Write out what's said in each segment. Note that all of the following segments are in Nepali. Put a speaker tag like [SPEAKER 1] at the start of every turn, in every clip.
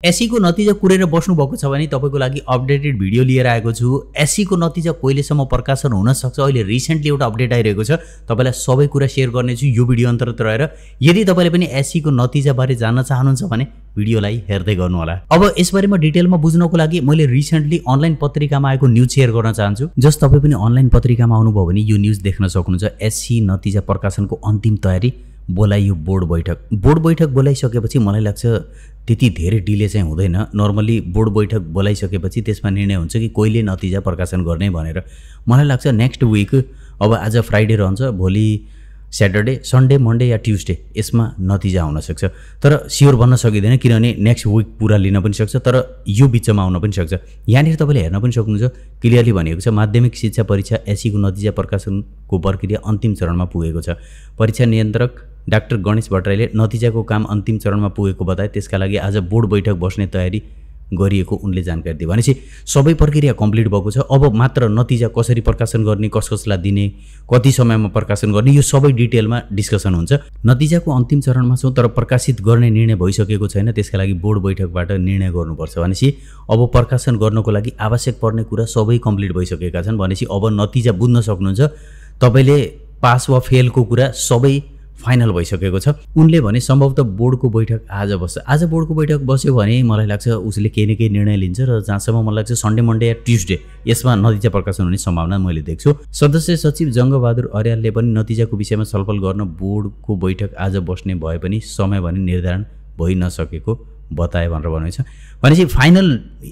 [SPEAKER 1] एसई को नतिजा कुरेर बस्नु भएको छ भने तपाईको लागि अपडेटेड भिडियो लिएर आएको छु। एसई को नतिजा कहिलेसम्म प्रकाशन हुन सक्छ, अहिले रिसेन्टली एउटा अपडेट आइरहेको छ, तपाईलाई सबै कुरा शेयर गर्नेछु यो भिडियो अन्तर्गत रहेर। यदि तपाईले पनि एसई को नतिजा बारे जान्न चाहनुहुन्छ भने भिडियोलाई हेर्दै गर्नु होला। अब यसबारेमा डिटेलमा बुझ्नको लागि मैले रिसेन्टली अनलाइन पत्रिकामा आएको न्यूज शेयर गर्न चाहन्छु। जस तपाई पनि अनलाइन पत्रिकामा आउनुभयो भने यो न्यूज देख्न सक्नुहुन्छ। एसई नतिजा प्रकाशनको अन्तिम तयारी बोलाइयो बोर्ड बैठक। बोर्ड बैठक बोलाइसकेपछि मलाई लाग्छ त्यति धेरै डिले चाहिँ हुँदैन। नर्मली बोर्ड बैठक बोलाइसकेपछि त्यसमा निर्णय हुन्छ कि कहिले नतिजा प्रकाशन गर्ने भनेर। मलाई लाग्छ नेक्स्ट विक, अब आज फ्राइडे रहन्छ, भोलि स्याटरडे, सन्डे, मन्डे या ट्युसडे यसमा नतिजा आउन सक्छ। तर स्योर भन्न सकिँदैन किनभने नेक्स्ट विक पुरा लिन पनि सक्छ, तर यो बिचमा आउन पनि सक्छ। यहाँनिर तपाईँले हेर्न पनि सक्नुहुन्छ, क्लियरली भनेको छ माध्यमिक शिक्षा परीक्षा एसईको नतिजा प्रकाशनको प्रक्रिया अन्तिम चरणमा पुगेको छ। परीक्षा नियन्त्रक डाक्टर गणेश भट्टराईले नतिजाको काम अन्तिम चरणमा पुगेको बताए। त्यसका लागि आज बोर्ड बैठक बस्ने तयारी गरिएको उनले जानकारी दिए। भनेपछि सबै प्रक्रिया कम्प्लिट भएको छ। अब मात्र नतिजा कसरी प्रकाशन गर्ने, कसलाई दिने, कति समयमा प्रकाशन गर्ने, यो सबै डिटेलमा डिस्कसन हुन्छ। नतिजाको अन्तिम चरणमा छौँ, तर प्रकाशित गर्ने निर्णय भइसकेको छैन। त्यसका लागि बोर्ड बैठकबाट निर्णय गर्नुपर्छ। भनेपछि अब प्रकाशन गर्नको लागि आवश्यक पर्ने कुरा सबै कम्प्लिट भइसकेका छन्। भनेपछि अब नतिजा बुझ्न सक्नुहुन्छ। तपाईँले पास वा फेलको कुरा सबै फाइनल भइसकेको छ। उनले भने सम्भवतः बोर्डको बैठक आज बस्छ। आज बोर्डको बैठक बस्यो भने मलाई लाग्छ उसले केही न केही निर्णय लिन्छ र जहाँसम्म मलाई लाग्छ सन्डे, मन्डे या ट्युसडे यसमा नतिजा प्रकाशन हुने सम्भावना मैले देख्छु। सदस्य सचिव जङ्गबहादुर अर्यालले पनि नतिजाको विषयमा छलफल गर्न बोर्डको बैठक आज बस्ने भए पनि समय भने निर्धारण भइ नसकेको बताए भनेर भनेको छ। भनेपछि फाइनल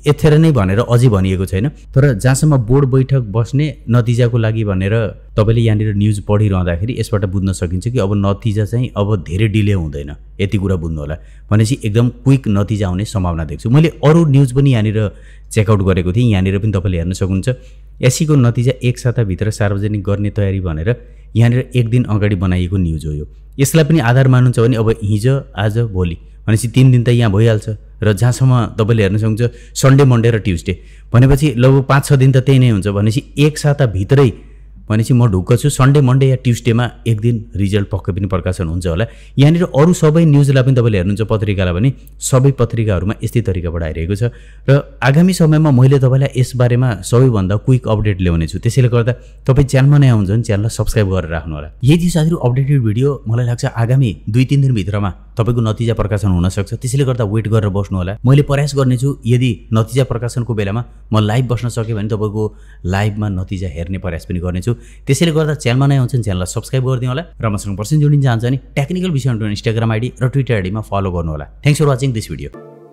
[SPEAKER 1] यथेर नै भनेर अझै भनिएको छैन। तर जहाँसम्म बोर्ड बैठक बस्ने नतिजाको लागि भनेर तपाईँले यहाँनिर न्युज पढिरहँदाखेरि यसबाट बुझ्न सकिन्छ कि अब नतिजा चाहिँ अब धेरै डिले हुँदैन। यति कुरा बुझ्नु होला। भनेपछि एकदम क्विक नतिजा आउने सम्भावना देख्छु। मैले अरू न्युज पनि यहाँनिर चेकआउट गरेको थिएँ। यहाँनिर पनि तपाईँले हेर्न सक्नुहुन्छ। एसईको नतिजा एक साताभित्र सार्वजनिक गर्ने तयारी भनेर यहाँनिर एक दिन अगाडि बनाइएको न्युज हो यो। यसलाई पनि आधार मान्नुहुन्छ भने अब हिजो, आज, भोलि भनेपछि 3 दिन त यहाँ भइहाल्छ। र जहाँसम्म तपाईँले हेर्न सक्नुहुन्छ सन्डे, मन्डे र ट्युसडे भनेपछि लगभग 5-6 दिन त त्यही नै हुन्छ। भनेपछि एक साताभित्रै भनेपछि म ढुक्क छु सन्डे, मन्डे या ट्युसडेमा एक दिन रिजल्ट पक्कै पनि प्रकाशन हुन्छ होला। यहाँनिर अरू सबै न्युजलाई पनि तपाईँले हेर्नुहुन्छ, पत्रिकालाई पनि सबै पत्रिकाहरूमा यस्तै तरिकाबाट आइरहेको छ। र आगामी समयमा मैले तपाईँलाई यसबारेमा सबैभन्दा क्विक अपडेट ल्याउने छु। त्यसैले गर्दा तपाईँ च्यानलमा नै आउनुहुन्छ भने च्यानललाई सब्सक्राइब गरेर राख्नु होला। यदि साथीहरू अपडेटेड भिडियो मलाई लाग्छ आगामी 2-3 दिनभित्रमा तपाईँको नतिजा प्रकाशन हुनसक्छ। त्यसैले गर्दा वेट गरेर बस्नु होला। मैले प्रयास गर्नेछु यदि नतिजा प्रकाशनको बेलामा म लाइभ बस्न सकेँ भने तपाईँको लाइभमा नतिजा हेर्ने प्रयास पनि गर्नेछु। त्यसैले गर्दा च्यानलमा नै आउँछ भने च्यानललाई सब्सक्राइब गरिदिनु होला। र मसँग पर्सेन्ट जोडिन चाहन्छ भने टेक्निकल विषयमा इन्स्टाग्राम आइडी र ट्विटर आइडीमा फलो गर्नु होला। Thanks for watching this video.